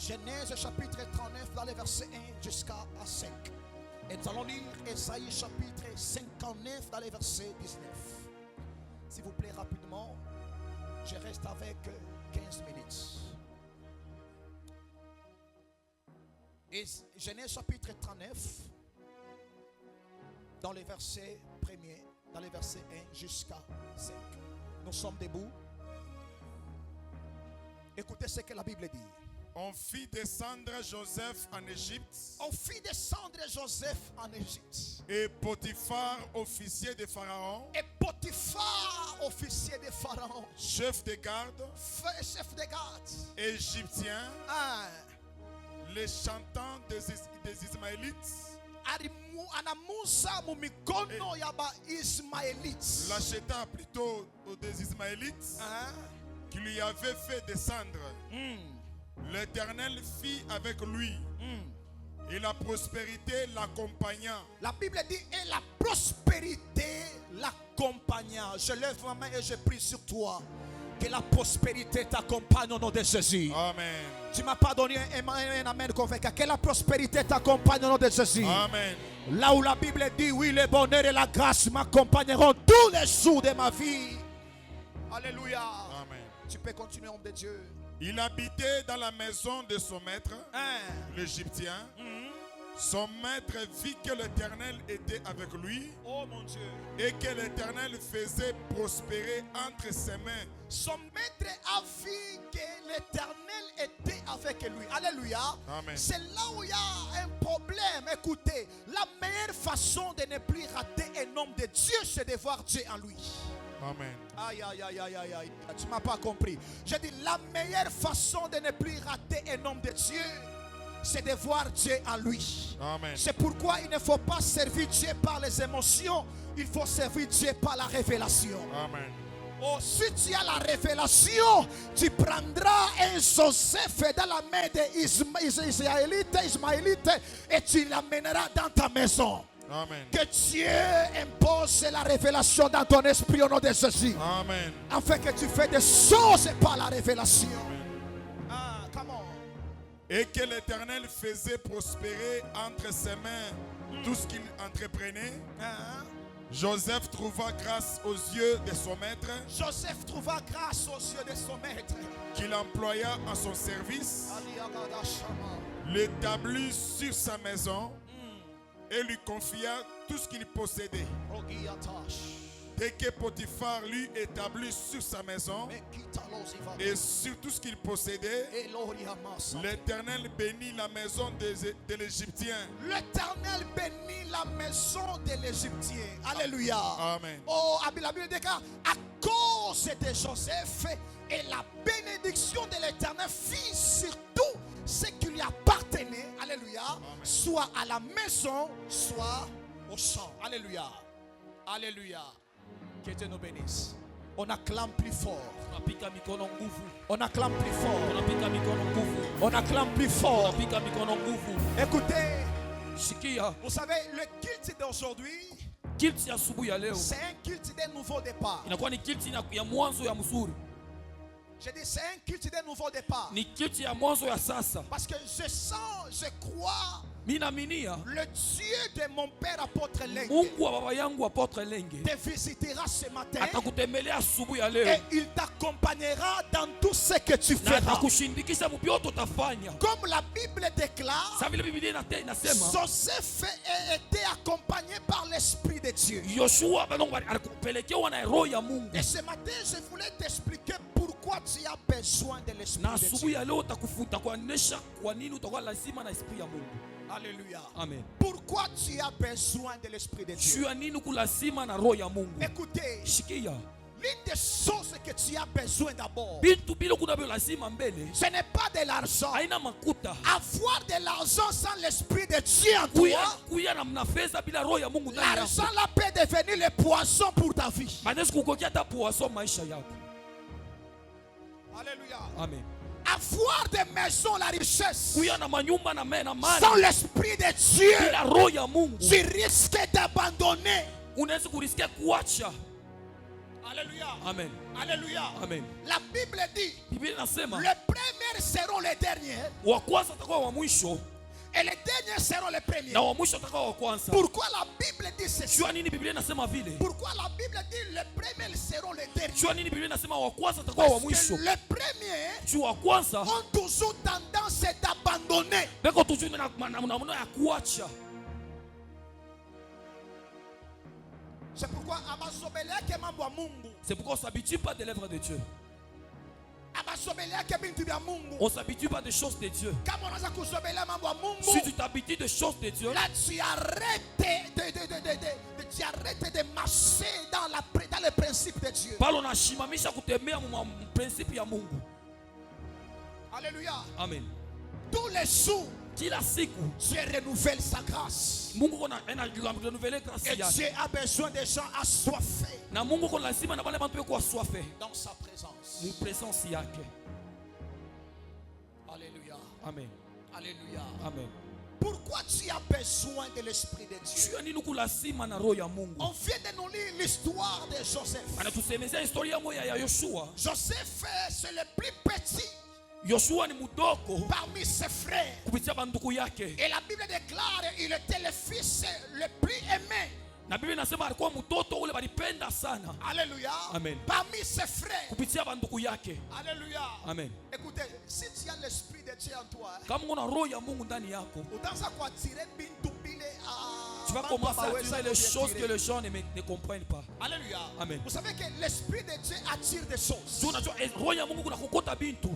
Genèse chapitre 39 dans les versets 1 jusqu'à 5. Et nous allons lire Ésaïe chapitre 59 dans les versets 19. S'il vous plaît, rapidement, je reste avec 15 minutes. Et Genèse chapitre 39 dans les versets 1er, dans les versets 1 jusqu'à 5. Nous sommes debout. Écoutez ce que la Bible dit. On fit descendre Joseph en Égypte. On fit descendre Joseph en Égypte. Et Potiphar, officier de Pharaon. Et Potiphar, officier de Pharaon. Chef de garde. Chef de garde. Égyptien. Les chantants des Ismaélites. L'achetant plutôt des Ismaélites. Qui lui avait fait descendre. L'Éternel fit avec lui. Et la prospérité l'accompagna. La Bible dit et la prospérité l'accompagna. Je lève ma main et je prie sur toi. Que la prospérité t'accompagne au nom de Jésus. Amen. Tu ne m'as pas donné un amen convaincant. Que la prospérité t'accompagne au nom de Jésus. Amen. Là où la Bible dit oui, le bonheur et la grâce m'accompagneront tous les jours de ma vie. Alléluia. Amen. Tu peux continuer, homme de Dieu. Il habitait dans la maison de son maître, l'Égyptien. Son maître vit que l'Éternel était avec lui. Oh mon Dieu. Et que l'Éternel faisait prospérer entre ses mains. Son maître a vu que l'Éternel était avec lui. Alléluia. Amen. C'est là où il y a un problème. Écoutez, la meilleure façon de ne plus rater un homme de Dieu, c'est de voir Dieu en lui. Amen. Aïe, aïe, aïe, aïe, aïe, aïe. Tu ne m'as pas compris. Je dis la meilleure façon de ne plus rater un homme de Dieu, c'est de voir Dieu en lui. Amen. C'est pourquoi il ne faut pas servir Dieu par les émotions. Il faut servir Dieu par la révélation. Amen. Oh, si tu as la révélation, tu prendras un Joseph dans la main des Ismaélites et tu l'amèneras dans ta maison. Amen. Que Dieu impose la révélation dans ton esprit au nom de Jésus. Amen. Afin que tu fais des choses par la révélation. Comment? Et que l'Éternel faisait prospérer entre ses mains tout ce qu'il entreprenait. Joseph trouva grâce aux yeux de son maître. Joseph trouva grâce aux yeux de son maître. Qu'il employa en son service. L'établit sur sa maison. Et lui confia tout ce qu'il possédait. Dès que Potiphar lui établit sur sa maison et sur tout ce qu'il possédait, l'Éternel bénit la maison de l'Égyptien. L'Éternel bénit la maison de l'Égyptien. Alléluia. Amen. Oh, la Bible dit à cause de Joseph et la bénédiction de l'Éternel fit surtout ce qui lui appartenait, alléluia, amen, soit à la maison, soit au champ. Alléluia. Alléluia. Que Dieu nous bénisse. On acclame plus fort. On acclame plus fort. On acclame plus fort. Écoutez, vous savez, le culte d'aujourd'hui, c'est un culte d'un nouveau départ. Je dis c'est un culte d'un nouveau départ. Parce que je sens, je crois, le Dieu de mon père apôtre Lengue te visitera ce matin et il t'accompagnera dans tout ce que tu feras. Comme la Bible déclare, Joseph a été accompagné par l'Esprit de Dieu. Et ce matin, je voulais t'expliquer pourquoi tu as besoin de l'Esprit de Dieu. Alléluia. Amen. Pourquoi tu as besoin de l'Esprit de Dieu? Écoutez, l'une des choses que tu as besoin d'abord, ce n'est pas de l'argent. Avoir de l'argent sans l'Esprit de Dieu en toi, l'argent là peut devenir le poisson pour ta vie. Alléluia. Amen. Avoir des maisons, la richesse, sans l'Esprit de Dieu, tu risques d'abandonner. Alléluia. Amen. Alléluia. Amen. La Bible dit, Biblia inasema les premiers seront les derniers wa kwanza atakuwa wa mwisho et les derniers seront les premiers. na wa mwisho atakuwa wa kwanza. Pourquoi la Bible dit ceci? Jua nini Biblia inasema vile? Pourquoi la Bible dit les premiers seront les derniers? Jua nini Biblia inasema wa kwanza atakuwa wa Parce que mwisho? les premiers Jua wa kwanza ont toujours tendance d'abandonner. beko tujue na ya kuacha. C'est pourquoi abasobeleke mambo ya Mungu. C'est pourquoi on s'habitue pas des lèvres de Dieu. Abasobeleke bintu bya Mungu. On s'habitue pas des choses de Dieu. Kama unaanza kusobelea mambo ya Mungu, Si tu t'habitues des choses de Dieu, là tu arrêtes de marcher dans les principes de Dieu. pale unashimamisha kutembea mu principe ya Mungu. Alléluia. Amen. Tous les jours, Kila siku Dieu renouvelle sa grâce. Mungu kona renouveler grâce Et yake. Dieu a besoin des gens assoiffés Na Mungu kona lazima na wale bantu beko aswafe dans sa présence. mu presence yake. Alléluia. Amen. Alléluia. Amen. Pourquoi tu as besoin de l'Esprit de Dieu? Jua nini kulazima na roho ya Mungu? On vient de nous lire l'histoire de Joseph. Anatusemezea historia moja ya Yoshua. Joseph, c'est le plus petit Yoshua ni mdogo parmi ses frères. kupitia banduku yake. Et la Bible déclare il était le fils le plus aimé. Na Biblia inasema alikuwa mtoto ule balipenda sana. Alléluia. Amen. Parmi ses frères. Kupitia banduku yake. Alléluia. Amen. Écoutez, si tu as l'Esprit de Dieu en toi, Kama una roho ya Mungu ndani yako, utaanza kuattirer bintu bile tu vas commencer à tirer les choses que les gens ne comprennent pas. Alléluia. Amen. Vous savez que l'Esprit de Dieu attire des choses. Si unajua roho ya Mungu kuna kokota bintu.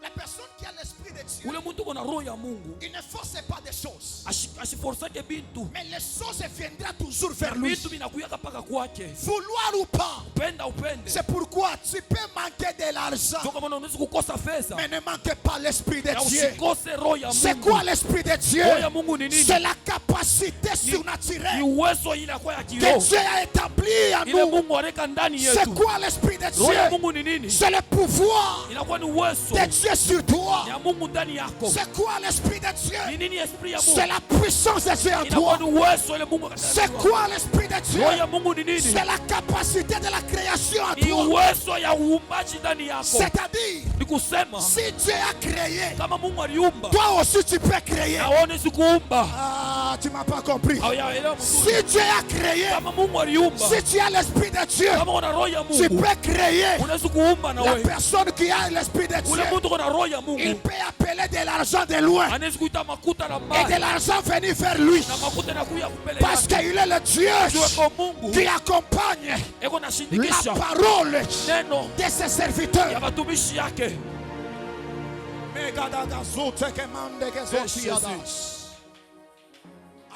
La personne qui a l'Esprit de Dieu, Ule mtu kuna roho ya Mungu il ne force pas des choses. ashiforsake bintu. Mais les choses viendront toujours vers lui. Bintu binakuya paka kwake. Vouloir ou pas. Upende. C'est pourquoi tu peux manquer de l'argent, Ndio kama unaweza kukosa fedha. mais ne manque pas l'Esprit de Na Dieu. usikose roho ya Mungu. C'est quoi l'Esprit de Dieu? Roho ya Mungu ni nini? C'est la capacité Ni surnaturelle uwezo ile ya que kiroho. Dieu a établi en Ile nous. Mungu aleka ndani C'est yetu. quoi l'Esprit de Roho ya Dieu? Mungu ni nini? C'est le pouvoir Inakuwa ni uwezo de Dieu sur toi. ya Mungu ndani yako. C'est quoi l'Esprit de Ni Dieu? nini esprit ya C'est Mungu? la puissance de Dieu en Inakuwa toi. ni uwezo ile Mungu akataka. C'est quoi l'Esprit de Roho ya Dieu? Mungu ni nini? C'est la capacité de la création en Ni toi. uwezo ya uumbaji ndani yako. C'est-à-dire, Ni kusema si Dieu a créé, kama Mungu aliumba, toi aussi tu peux créer. aone sikuumba. Ah, tu m'as pas compris. Hawaelewa Si mzuri. Dieu a créé, Kama Mungu aliumba, si tu as l'Esprit de Dieu, kama una roho ya tu Mungu, peux créer. unaweza kuumba na La wewe. personne qui a l'Esprit de Ule Dieu, mtu kuna roho ya il Mungu, peut appeler de l'argent de loin anaweza kuita makuta na et de mbali. l'argent venir vers lui. Na makuta yanakuja mbele Parce yake. qu'il est le Dieu Kwa Mungu qui accompagne eko la nashindikisha parole neno de ses ya serviteurs. watumishi yake.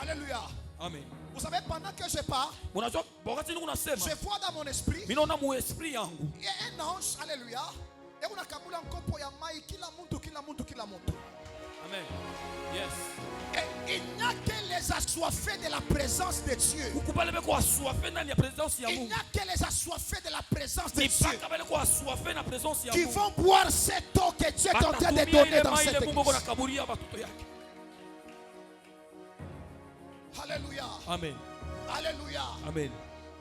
Alléluia. Amen. Vous savez, pendant que je parle, Unajua wakati niko nasema, je vois dans mon esprit, mimi naona mu esprit yangu. il y a un ange, alléluia, et on a kabula nkopo ya mai, kila muntu. Amen. Yes. Et il n'y a que les assoiffés de la présence de Dieu. Ukubali beko aswafe ndani ya presence ya Il n'y Mungu. a que les assoiffés de la présence de Ni Dieu paka bale kwa aswafe na presence ya qui Mungu. vont boire cette eau que Dieu est en train de Batatumia donner ile dans mai cette ile Mungu église. anakaburia watoto yake. Alléluia. Amen. Alléluia. Amen.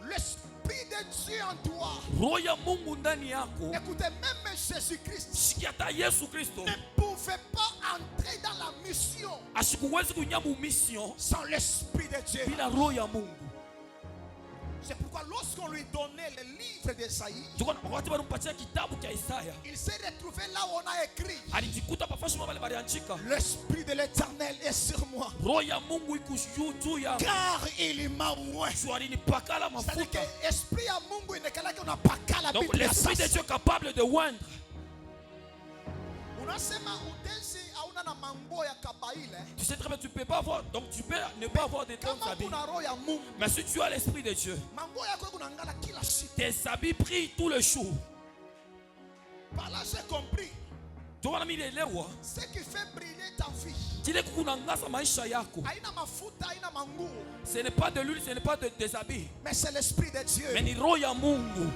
L'Esprit de Dieu en toi. Roho ya Mungu ndani yako. Écoutez, même Jésus-Christ Sikia hata Yesu Kristo ne pouvait pas entrer dans la mission asikuwezi kunyamu mission sans l'Esprit de Dieu. bila roho ya Mungu. C'est pourquoi lorsqu'on lui donnait le livre d'Esaïe, Tuko wakati walimpatia kitabu cha Isaya, il s'est retrouvé là où on a écrit alijikuta pafashi mwa wale baliandika, l'Esprit de l'Éternel est sur moi, roho ya Mungu iko juu yangu. car il m'a oint. Juu alinipakala C'est-à-dire mafuta. que l'Esprit à Mungu il n'est qu'on n'a pas qu'à la Donc Bible. l'esprit de Dieu est capable de oindre. Unasema utenzi hauna na manguo ya kabaile. Tu sais très bien, tu peux pas avoir, donc tu peux ne pas avoir de temps Kama habits. kuna roho ya Mungu, Mais si tu as l'esprit de Dieu, manguo yako kunangala kila siku. tes habits brillent tout le jour. Par là j'ai compris. Tu vois mimi lelewa, Ce qui fait briller ta vie. kile kunangaza maisha yako. Haina mafuta, haina manguo, Ce n'est pas de l'huile, ce n'est pas de tes habits, mais c'est l'Esprit de Dieu. mais ni roho ya Mungu.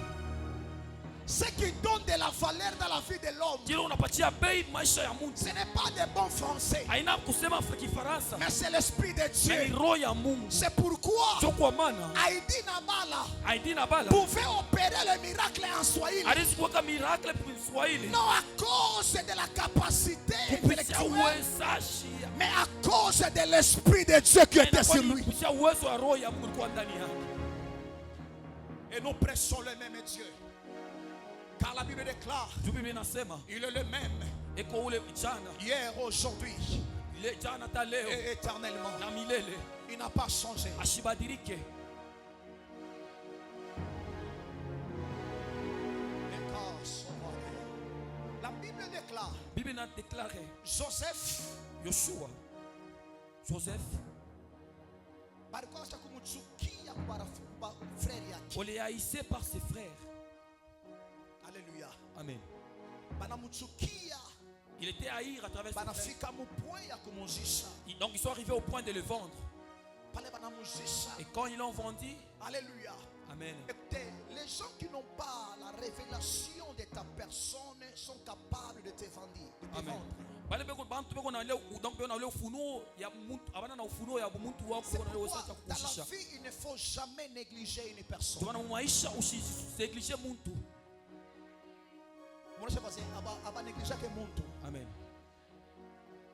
Ce qui donne de la valeur dans la vie de l'homme, kile unapatia bei maisha ya mtu ce n'est pas des bons français, haina kusema Kifaransa, mais c'est l'esprit de mais ni Dieu. roho ya Mungu. C'est pourquoi Sio kwa maana Aïdi Nabala Aidi na bala pouvait opérer le miracle en Swahili, hawezi kuweka miracle kwa Kiswahili non à cause de la capacité kupitia intellectuelle, uwezaji, mais à cause de l'esprit de Dieu qui était sur lui. kupitia uwezo wa roho ya Mungu ulikuwa ndani yake. Et nous pressons le même Dieu. Car la Bible déclare, Biblia inasema il est le même eko ule jana, hier, aujourd'hui ile jana ta leo et éternellement. na milele, Il n'a pas changé. ashibadilike. La Bible déclare, Biblia ina déclaré Joseph, Yoshua, Joseph balikuwa kumchukia kwa frère yake. on les haïssait par ses frères. Alléluia. Amen. Banamchukia, Il était haï à travers ses frères. banafika mu point ya kumuzisha. Donc ils sont arrivés au point de le vendre. Pale banamuzisha. Et quand ils l'ont vendu, Alléluia. Amen. Écoutez, les gens qui n'ont pas la révélation de ta personne sont capables de te vendre. De te Amen. vendre. Bale beko bantu beko na leo donc beko na leo ufunuo ya mtu abana na ufunuo ya mtu wako C'est na leo pourquoi sasa dans la kukushisha. vie, il ne faut jamais négliger une personne. Ndio maana maisha usinegliger mtu. Mwanasha basi aba négliger que muntu. Amen.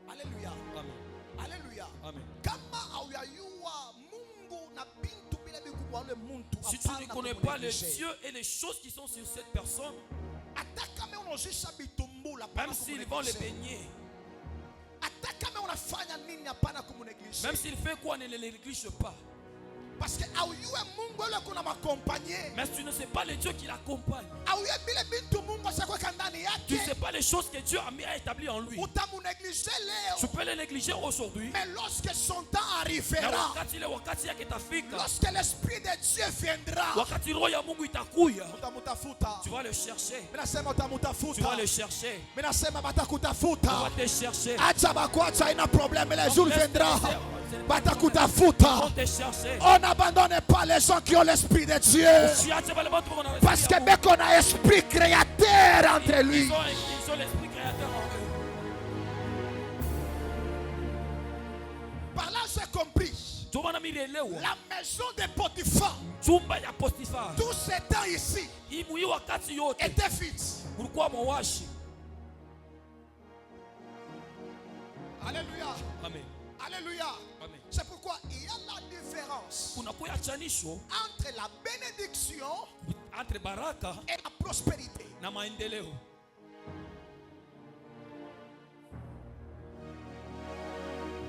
Alléluia. Amen. Alléluia. Amen. Kama hauyajua Mungu na bintu bila bikubwa ule muntu. Si tu ne hapana connais pas les kumunegliger. dieux et les choses qui sont sur cette personne, Hata kama unajisha bitumbula même s'ils vont les baigner, hata kama unafanya nini hapana kumunegliger. même s'il fait quoi, ne les néglige pas. Parce que auyue Mungu ile kuna makompanye. Mais tu ne sais pas les dieux qui l'accompagnent. Auyue bile bintu Mungu ashakweka ndani Tu ne yake. sais pas les choses que Dieu a établies en lui. Utamunegliger Tu leo. peux les négliger aujourd'hui. Mais lorsque son temps Na arrivera, wakati ile wakati yake itafika, lorsque l'esprit de Dieu viendra, wakati roho ya Mungu itakuya, utamutafuta. tu vas le chercher. Mimi nasema Tu vas utamutafuta. le chercher. Mimi nasema Tu vas batakutafuta. te chercher. Acha bakwacha haina problème, le jour Laisse viendra. te laisser. Ils Batakutafuta. vont te chercher. On n'abandonne pas les gens qui ont l'esprit de Dieu. Parce que dès qu'on a esprit créateur entre lui. Ils ont l'esprit créateur en eux. Par là, j'ai compris. Ndio maana mimi nielewa La maison de Potiphar, chumba ya Potiphar tout ce temps ici, hii wakati yote était vide. kulikuwa mwashi. Alléluia. Amen. Alléluia. Amen. C'est pourquoi il y a la différence Kuna kuya chanisho entre la bénédiction entre baraka et la prospérité. na maendeleo.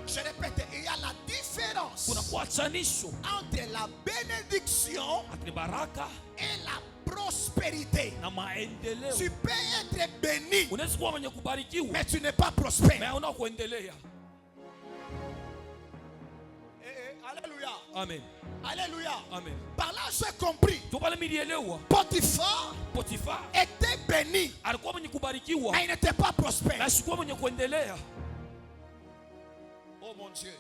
Je répète, il y a la différence Kuna kuwa chanisho entre la bénédiction entre baraka et la prospérité. na maendeleo. Tu peux être béni, Unaweza kuwa mwenye kubarikiwa mais tu n'es pas prospère. mais hauna kuendelea. Alléluia. Amen. Alléluia. Amen. Par là, j'ai compris. Ndio pale mimi nielewa Potiphar Potiphar était béni, alikuwa mwenye kubarikiwa mais il n'était pas prospère. na sikuwa mwenye kuendelea. Oh mon Dieu.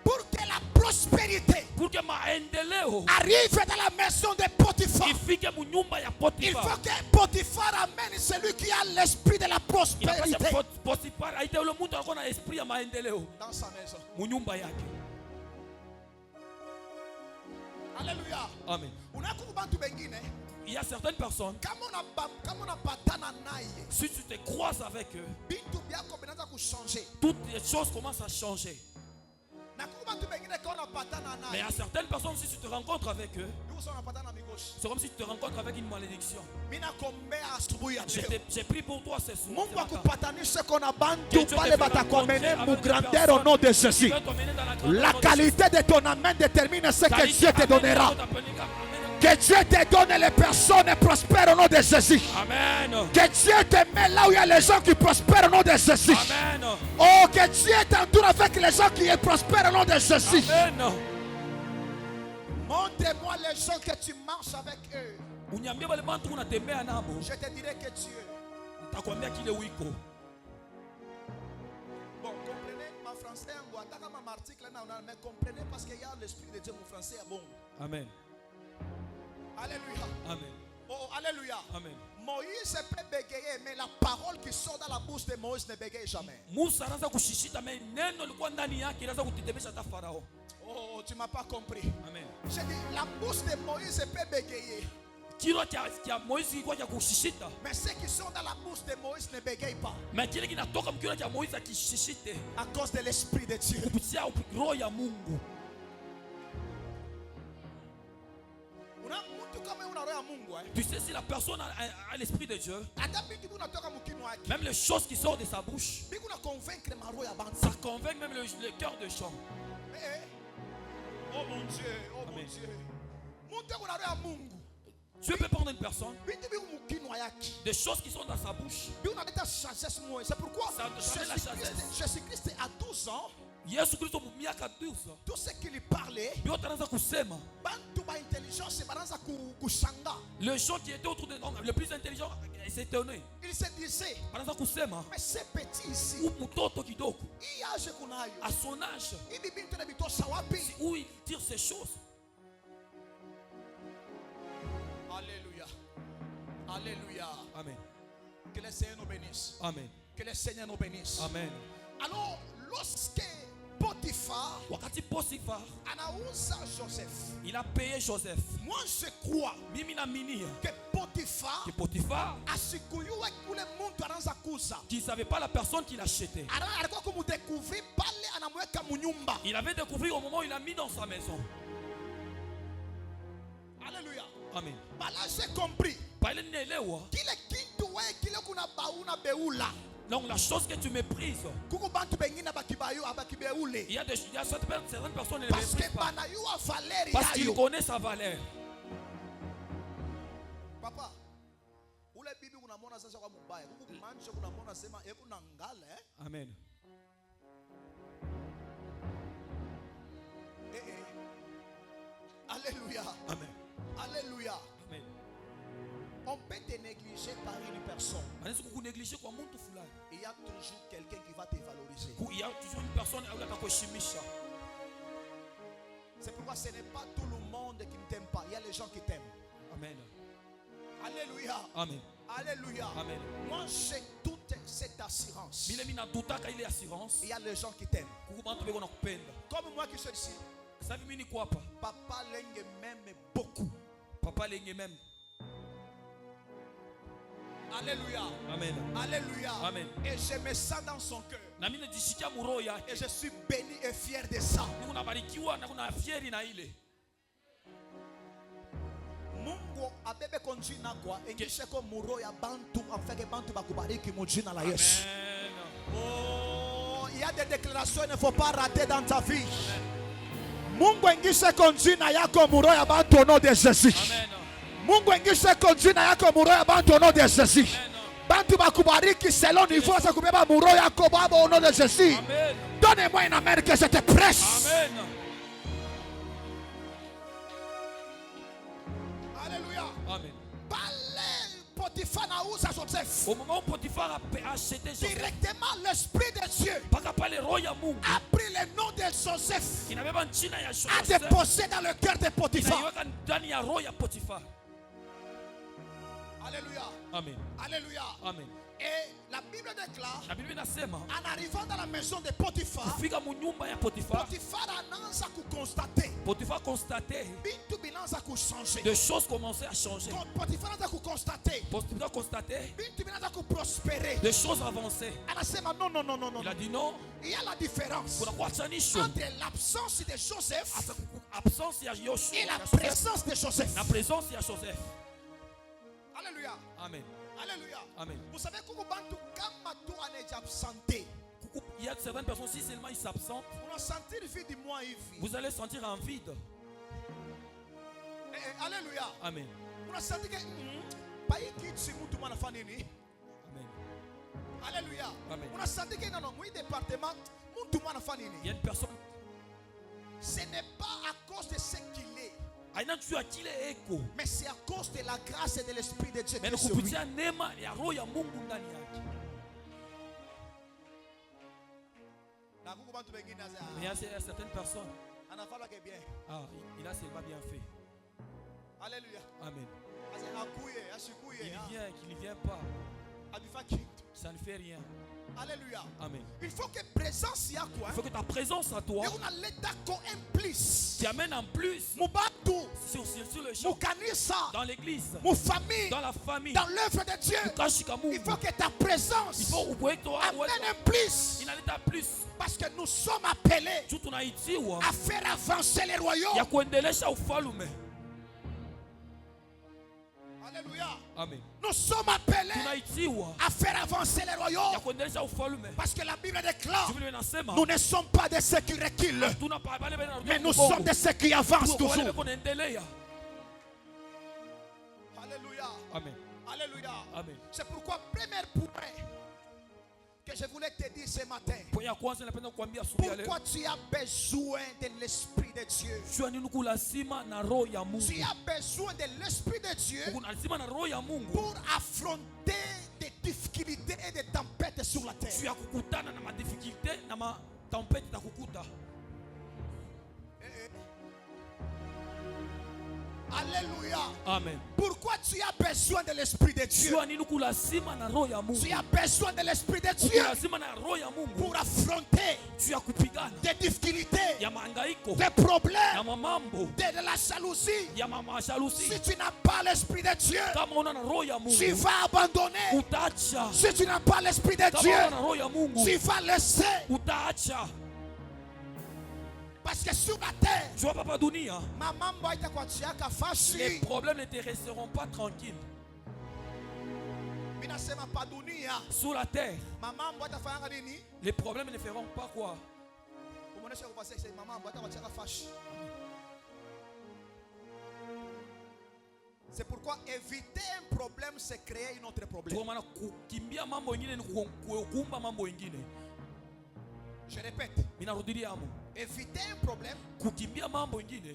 Pour que la prospérité Pour que maendeleo arrive dans la maison de Potiphar, ifike munyumba ya il Potiphar, faut que Potiphar amène celui qui a l'esprit de la prospérité inapaswa Potiphar aite ule mtu anakuwa na esprit ya maendeleo dans sa maison. munyumba yake. Alléluia. Amen. Unakuwa bantu bengine Il y a certaines personnes, kama unapatana naye, si tu te croises avec eux, bintu byako binaanza kuchanger. toutes les choses commencent à changer. Na kuwa bantu bengine kama unapatana Mais il y naye, a certaines personnes, si tu te rencontres avec eux, ndio sasa unapatana na mikosi. c'est comme si tu te rencontres avec une malédiction. Mimi nakombea asubuhi ya leo. J'ai pris pour toi ce soir. Mungu akupatanishe kona Que bantu Dieu te pale fait batakwamene rencontrer mu avec des grandeur personnes au nom de qui Jésus. veulent t'emmener dans la grandeur La de qualité de ton amen détermine ce que Qualité, Dieu te amen, donnera. Dieu t'appellera. Amen. Que Dieu te donne les personnes prospères au nom de Jésus. Amen. Que Dieu te met là où il y a les gens qui prospèrent au nom de Jésus. Amen. Oh, que Dieu t'entoure avec les gens qui prospèrent au nom de Jésus. Amen. Montre-moi les gens que tu marches avec eux. Uniambie wale bantu unatembea nabo, Je te dirai que Dieu. nitakwambia kile wiko. Bon, comprenez, ma français en bois. T'as comme un article là, mais comprenez parce qu'il y a l'esprit de Dieu, mon français est bon. Amen. Alléluia. Amen. Oh, Alléluia. Amen. Moïse peut bégayer, mais la parole qui sort dans la bouche de Moïse ne bégaye jamais. Musa anaanza kushishita mais neno lilikuwa ndani yake inaanza kutetemesha hata Farao. Oh, tu m'as pas compris. Amen. J'ai dit, la bouche de Moïse peut bégayer. Kilo cha Moïse kilikuwa cha kushishita. Mais ceux qui sont dans la bouche de Moïse ne bégayent pas. Mais kile kinatoka mkiona cha Moïse akishishite. À cause de l'esprit de Dieu. Kupitia roho ya Mungu. Tu sais, si la personne a l'esprit de Dieu, même les choses qui sortent de sa bouche, ça convainc même le cœur de chant. Oh mon Dieu, oh mon Dieu. Dieu peut prendre une personne, des choses qui sont dans sa bouche. C'est pourquoi la Jésus-Christ a 12 ans. Yesu Kristo miaka 12. Tout ce qu'il parlait, les gens qui étaient autour de nous, les plus intelligents, s'étonnaient. Il se disait, mais ces petits ici, à son âge, où il tire ces choses. Alléluia. Alléluia. Amen. Que le Seigneur nous bénisse. Amen. Que le Seigneur nous bénisse. Amen. Alors, lorsque Potiphar anauza Joseph, il a payé Joseph. Moi je crois que Potiphar qui ne savait pas la personne qui l'achetait. Il avait découvert au moment où il l'a mis dans sa maison. Alléluia. Amen. Là j'ai compris donc la chose que tu méprises, il y a certaines personnes qui ne méprisent pas parce qu'ils connaissent sa valeur. Papa, amen. Alléluia. Amen. Alléluia. Amen. On peut te négliger par une personne. Il y a toujours quelqu'un qui va te valoriser. Il y a toujours une personne qui va. C'est pourquoi ce n'est pas tout le monde qui ne t'aime pas. Il y a les gens qui t'aiment. Amen. Alléluia. Amen. Alléluia. Amen. Moi j'ai toute cette assurance. Il y a les gens qui t'aiment. Comme moi qui suis ici. Papa l'aigne m'aime beaucoup. Papa l'aigne même. Alléluia. Amen. Alléluia. Amen. Et je me sens dans son cœur. Et je suis béni et fier de ça. Mungu abebe konjina kwa engishe ko muro ya bantu amfeke bantu bakubariki mujina la Yesu. Oh, il y a des déclarations, il ne faut pas rater dans ta vie. Mungu engishe konjina yako muro ya bantu au nom de Jésus. Mungu engishe konjina yako muro ya bantu au nom de Jésus. Bantu bakubariki selon niveau za kubeba muro yako baba au nom de Jésus. Donnez-moi une amen que je te presse. Amen. Alléluia. Amen. Potiphar nauza Joseph. Au moment où Potiphar a acheté Joseph, directement l'esprit de Dieu a pris le nom de Joseph, a déposé dans le cœur de Potiphar. Alléluia. Amen. Alléluia. Amen. Et la Bible déclare, en arrivant dans la maison de Potiphar, Potiphar a constaté des choses commençaient à changer. Potiphar a constaté des choses avancées. Non. Il a dit non. Il y a la différence entre l'absence de Joseph et la présence de Joseph. La présence de Joseph. Alléluia. Amen. Alléluia. Amen. Vous savez comment tu es absenté. Il y a certaines personnes, si seulement ils s'absentent, vous allez sentir un vide. Alléluia. Amen. Amen. Alléluia. Amen. Il y a une personne. Ce n'est pas à cause de ce qu'il est, mais c'est à cause de la grâce et de l'esprit de Dieu. Mais il y a certaines personnes. Il a seulement bien fait. Alléluia. Amen. vient, qu'il ne vient pas, ça ne fait rien. Alléluia. Amen. Il faut que présence y a quoi? Il faut que ta présence à toi, tu amènes en plus sur le champ, dans l'église, dans la famille, dans l'œuvre de Dieu. Il faut que ta présence amène un plus. Parce que nous sommes appelés à faire avancer les royaumes. Alléluia. Amen. Nous sommes appelés à faire avancer les royaumes. Parce que la Bible déclare, nous ne sommes pas de ceux qui reculent, mais nous sommes de ceux qui avancent toujours. Alléluia. Amen. Alléluia. Amen. C'est pourquoi, premier point que je voulais te dire ce matin, pourquoi tu as besoin de l'Esprit de Dieu? Tu as besoin de l'Esprit de Dieu pour affronter des difficultés et des tempêtes sur la terre. Alléluia. Amen. Pourquoi tu as besoin de l'Esprit de Dieu? Tu as besoin de l'Esprit de Dieu pour affronter des difficultés, des problèmes, de la jalousie. Si tu n'as pas l'Esprit de Dieu, tu vas abandonner. Si tu n'as pas l'Esprit de Dieu, tu vas laisser. Parce que sur la terre, les problèmes ne te resteront pas tranquilles. Sur la terre, les problèmes ne feront pas quoi? C'est pourquoi éviter un problème, c'est créer un autre problème. Je répète. Éviter un problème,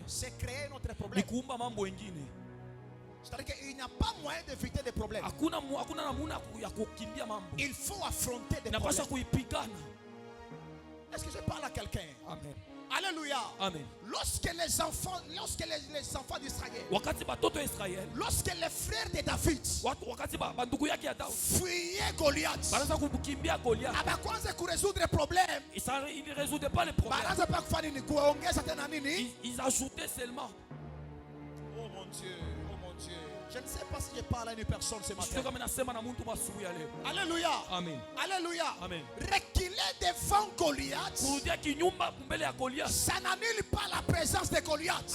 c'est créer notre problème. C'est-à-dire qu'il n'y a pas moyen d'éviter des problèmes. Il faut affronter des problèmes. Est-ce que je parle à quelqu'un? Amen. Alléluia. Amen. Lorsque les enfants d'Israël, lorsque les frères de David fuyaient Goliath, pour résoudre les problèmes, ils ne résoudent pas les problèmes. Ils ajoutaient seulement. Oh mon Dieu, oh mon Dieu. Je ne sais pas si je parle à une personne ce matin. Alléluia. Amen. Alléluia. Amen. Reculer devant Goliath, ça n'annule pas la présence de Goliath.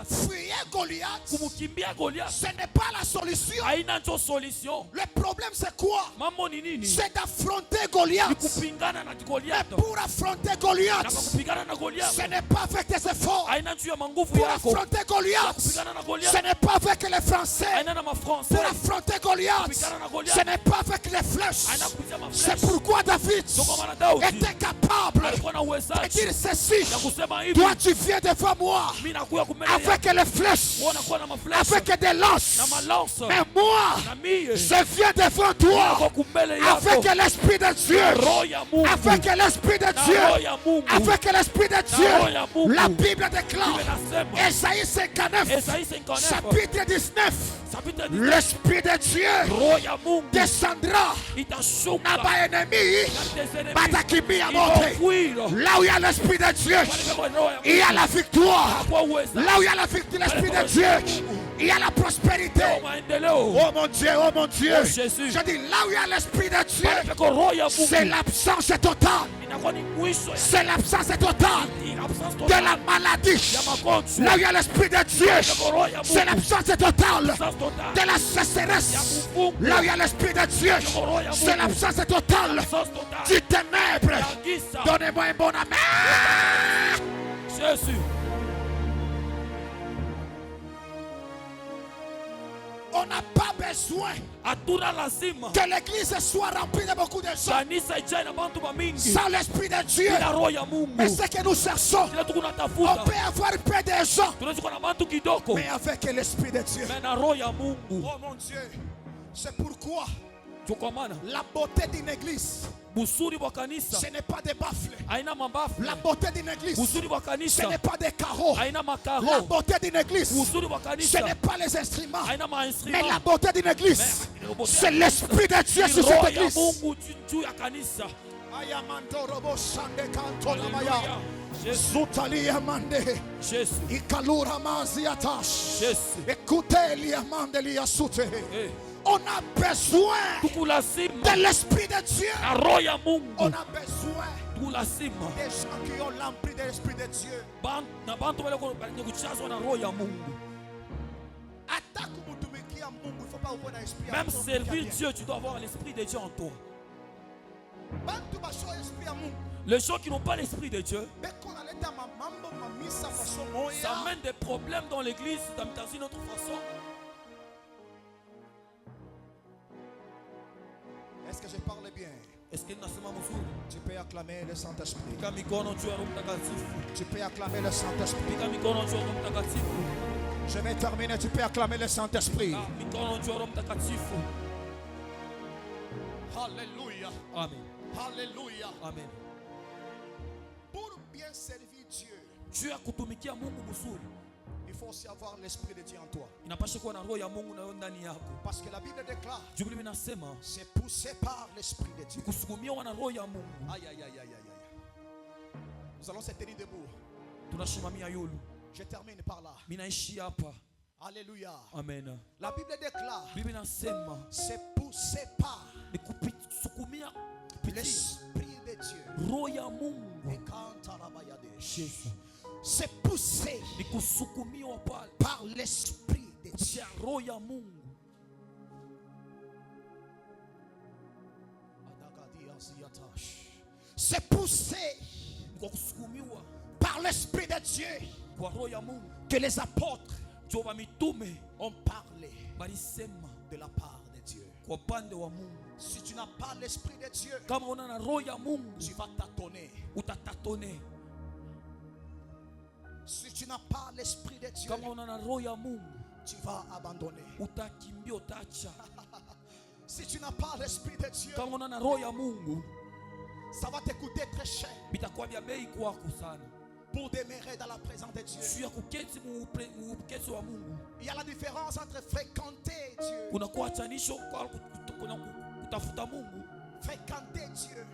Fuyer Goliath, ce n'est pas la solution. Le problème c'est quoi? C'est d'affronter Goliath. Mais pour affronter Goliath, ce n'est pas avec tes efforts. Pour affronter Goliath, ce n'est pas avec les Français. Pour affronter Goliath, ce n'est pas avec les flèches. C'est pourquoi David était capable de dire ceci: toi tu viens devant moi avec les flèches, avec des lances, mais moi je viens devant toi avec l'Esprit de Dieu, avec l'Esprit de Dieu, avec l'Esprit de Dieu. La Bible déclare, Ésaïe 59, chapitre 19, l'Esprit de Dieu descendra. Naba ennemi batakimbia mote. Là où il y a l'Esprit de Dieu, il y a la victoire. Là où il y a l'Esprit de Dieu, il y a la prospérité. Oh mon Dieu, oh mon Dieu. Je dis, là où il y a l'Esprit de Dieu, c'est l'absence totale. C'est l'absence totale de la maladie. Là où il y a l'Esprit de Dieu, c'est l'absence totale de la sécheresse. Là où il y a l'Esprit de Dieu, c'est l'absence totale du ténèbre. Donnez-moi un bon amen. Jésus. On n'a pas besoin que l'église soit remplie de beaucoup de gens sans l'Esprit de Dieu. Mais ce que nous cherchons, on peut avoir peu de gens, mais avec l'Esprit de Dieu. Oh mon Dieu, c'est pourquoi La beauté d'une église, ce n'est pas des baffles. La beauté d'une église, ce n'est pas des carreaux. La beauté d'une église, ce n'est pas les instruments. Mais la beauté d'une église, c'est l'Esprit de Dieu sur cette église. On a besoin de l'Esprit de Dieu. On a besoin des gens qui ont l'empris de l'Esprit de Dieu. Même servir Dieu, tu dois avoir l'Esprit de Dieu en toi. Les gens qui n'ont pas l'Esprit de Dieu, ça amène des problèmes dans l'église, dans une autre façon. Est-ce que je parle bien? Tu peux acclamer le Saint-Esprit. Tu peux acclamer le Saint-Esprit. Je vais terminer. Tu peux acclamer le Saint-Esprit. Alléluia. Amen. Alléluia. Amen. Pour bien servir Dieu, il faut aussi avoir l'Esprit de Dieu en toi. Parce que la Bible déclare, c'est poussé par l'Esprit de Dieu. Aïe, aïe, aïe, aïe, aïe. Nous allons se tenir debout. Je termine par là. Alléluia. Amen. La Bible déclare, c'est poussé par l'Esprit de Dieu. Et quand c'est poussé par l'Esprit de Dieu. C'est poussé par l'Esprit de Dieu que les apôtres ont parlé de la part de Dieu. Si tu n'as pas l'Esprit de Dieu, tu vas tâtonner. Si tu n'as pas l'Esprit de Dieu, tu vas abandonner. Si tu n'as pas l'Esprit de Dieu, ça va te coûter très cher pour demeurer dans la présence de Dieu. Il y a la différence entre fréquenter Dieu, fréquenter Dieu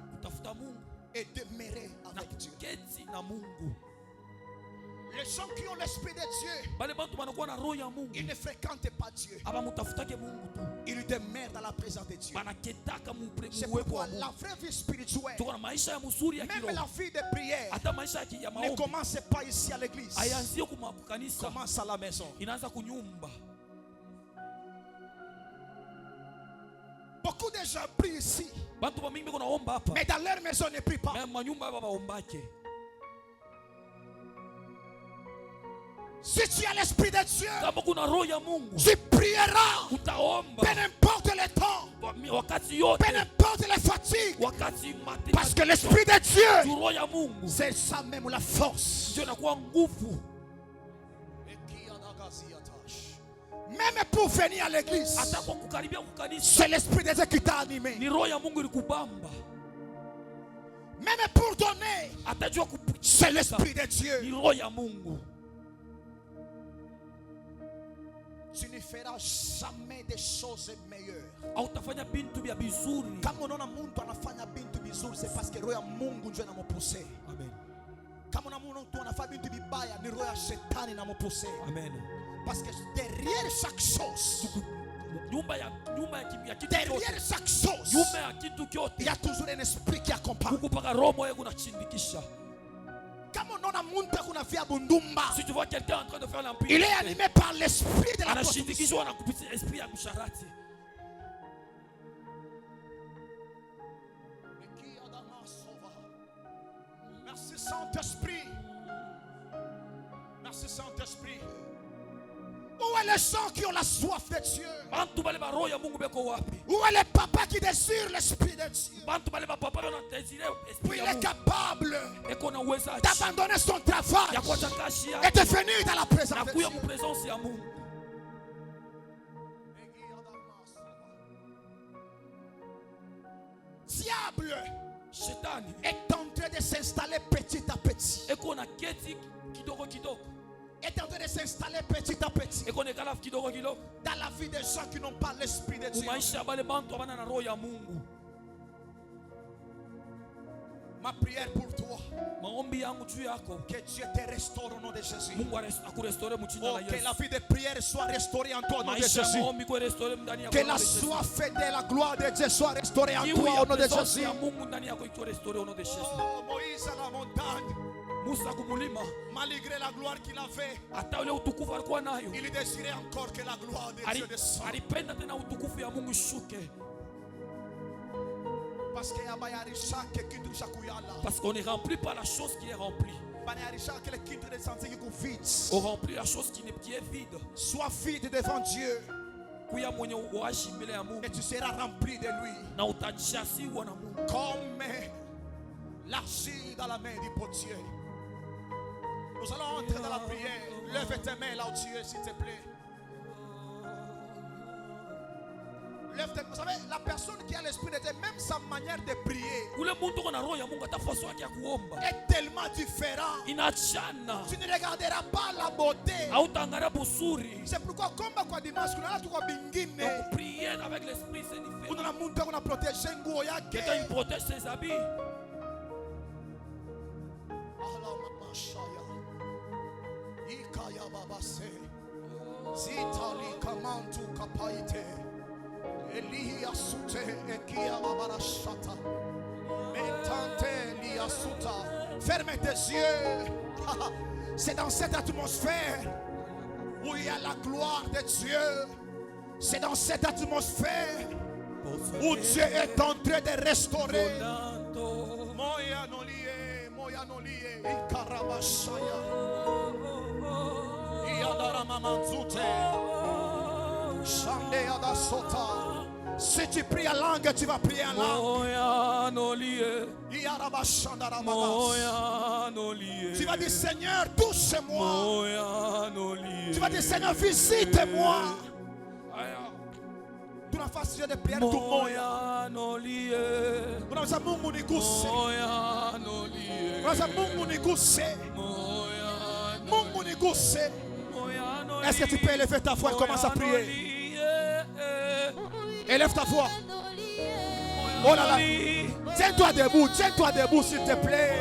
et demeurer avec Dieu. Les gens qui ont l'Esprit de Dieu, ils ne fréquentent pas Dieu. Ils demeurent dans la présence de Dieu. C'est pourquoi la vraie vie spirituelle, même la vie de prière, ne commence pas ici à l'église. Commence à la maison. Beaucoup de gens prient ici, mais dans leur maison ne prient pas. Si tu as l'Esprit de Dieu, tu prieras peu importe le temps, peu importe les fatigues, parce que l'Esprit de Dieu, c'est ça même la force. Même pour venir à l'église, c'est l'Esprit de Dieu qui t'a animé. Même pour donner, c'est l'Esprit de Dieu. Tu ne feras jamais des choses meilleures. Kama unaona mtu anafanya bintu vizuri, c'est parce que roho ya Mungu ndio inampusse. Amen. Kama unaona mtu anafanya bintu vibaya, ni roho ya shetani inampusse. Amen. Parce que derrière chaque chose, derrière chaque chose, il y a toujours un esprit qui accompagne. Si tu vois quelqu'un en train de faire l'empire, il est animé par l'esprit de la prostitution. Merci Saint-Esprit. Merci Saint-Esprit. Où est les gens qui ont la soif de Dieu? Où est les papas qui désirent l'Esprit de Dieu? Où il est capable d'abandonner son travail et de venir dans la présence de Dieu. diable est en train de s'installer petit à petit. Est en train de s'installer petit à petit dans la vie des gens qui n'ont pas l'esprit de Dieu. Ma prière pour toi, que Dieu te restaure au nom de Jésus. Oh, que la vie de prière soit restaurée en toi au nom de Jésus. Que la soif de la gloire de Dieu soit restaurée en toi au nom de Jésus. Oh, Moïse à la montagne, malgré la gloire qu'il avait, il désirait encore que la gloire de Dieu descende. Parce qu'on est rempli par la chose qui est remplie. On remplit la chose qui est vide. Sois vide devant Dieu. Et tu seras rempli de lui. Comme l'argile dans la main du potier. Nous allons entrer dans la prière. Lève tes mains là où tu es, s'il te plaît. Vous savez, la personne qui a l'esprit de Dieu, même sa manière de prier est tellement différente. Tu ne regarderas pas la beauté. C'est pourquoi, comme quoi dimanche, prier avec l'esprit, c'est différent. Quelqu'un protège ses habits. Elia sute ekia babarashata. Metante lia suta. Ferme tes yeux. C'est dans cette atmosphère où il y a la gloire de Dieu. C'est dans cette atmosphère où Dieu est en train de restaurer. Moya nolie, ikarabashaya. Iadara mamanzute. Si tu pries en langue, tu vas prier en langue. Tu vas dire Seigneur, touche-moi. Tu vas dire Seigneur, visite-moi. Tu n'as pas de prière tout moya. Unaweza Mungu niguse. Unaweza Mungu niguse. Mungu niguse. Est-ce que tu peux élever ta voix et commencer à prier? Élève ta voix. Oh là là. Tiens-toi debout s'il te plaît.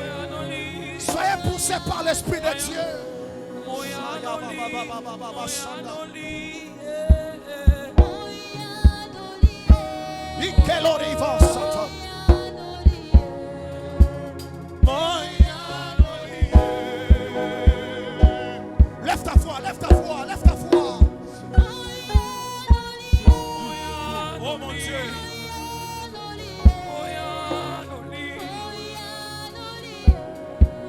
Soyez poussés par l'Esprit de Dieu. Lève ta voix, lève ta voix, lève ta voix. Oh mon Dieu.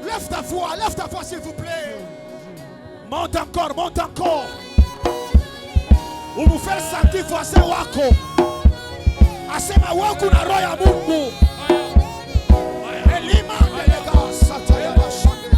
Lève ta voix s'il vous plaît. Monte encore, monte encore. Ou vous faire sentir voisin wako. Asema wako na roho ya Mungu. Elima delega sataya bashande.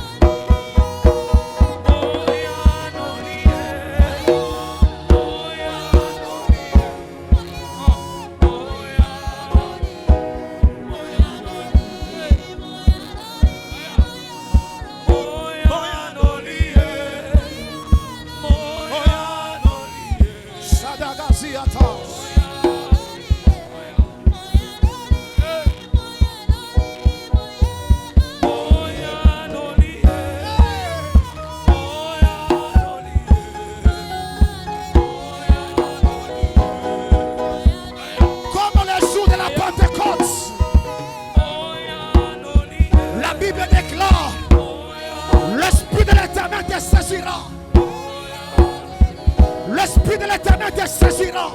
L'Esprit de l'Éternel te saisira.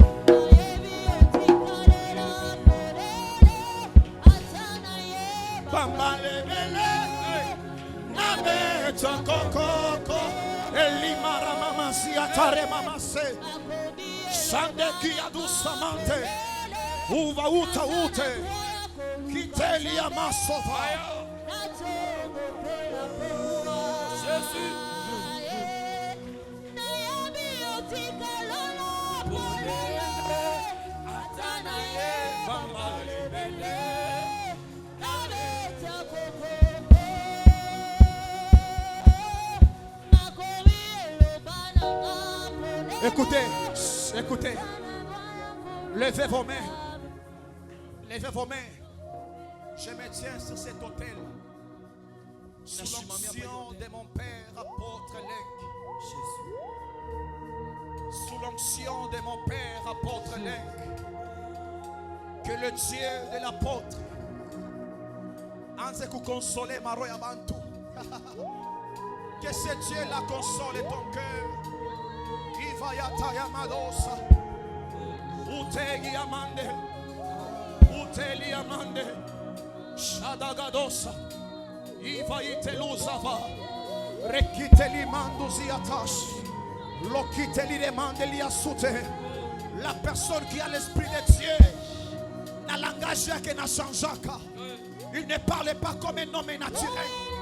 Écoutez, écoutez. Levez vos mains. Levez vos mains. Je me tiens sur cet autel. Sous l'onction de mon père, apôtre Lenk. Sous l'onction de mon père, apôtre Lenk. Que le Dieu de l'apôtre anze consoler Maroya Bantu. Que ce Dieu la console ton cœur. Ivayata Yamadosa. Utegi Amande. Uteli Amande. Shadagadosa. Ivaite Luzava. Rekiteli Manduziatash. Lokiteli demande liasute. La personne qui a l'esprit de Dieu n'a langage que n'a changé. Il ne parle pas comme un homme naturel.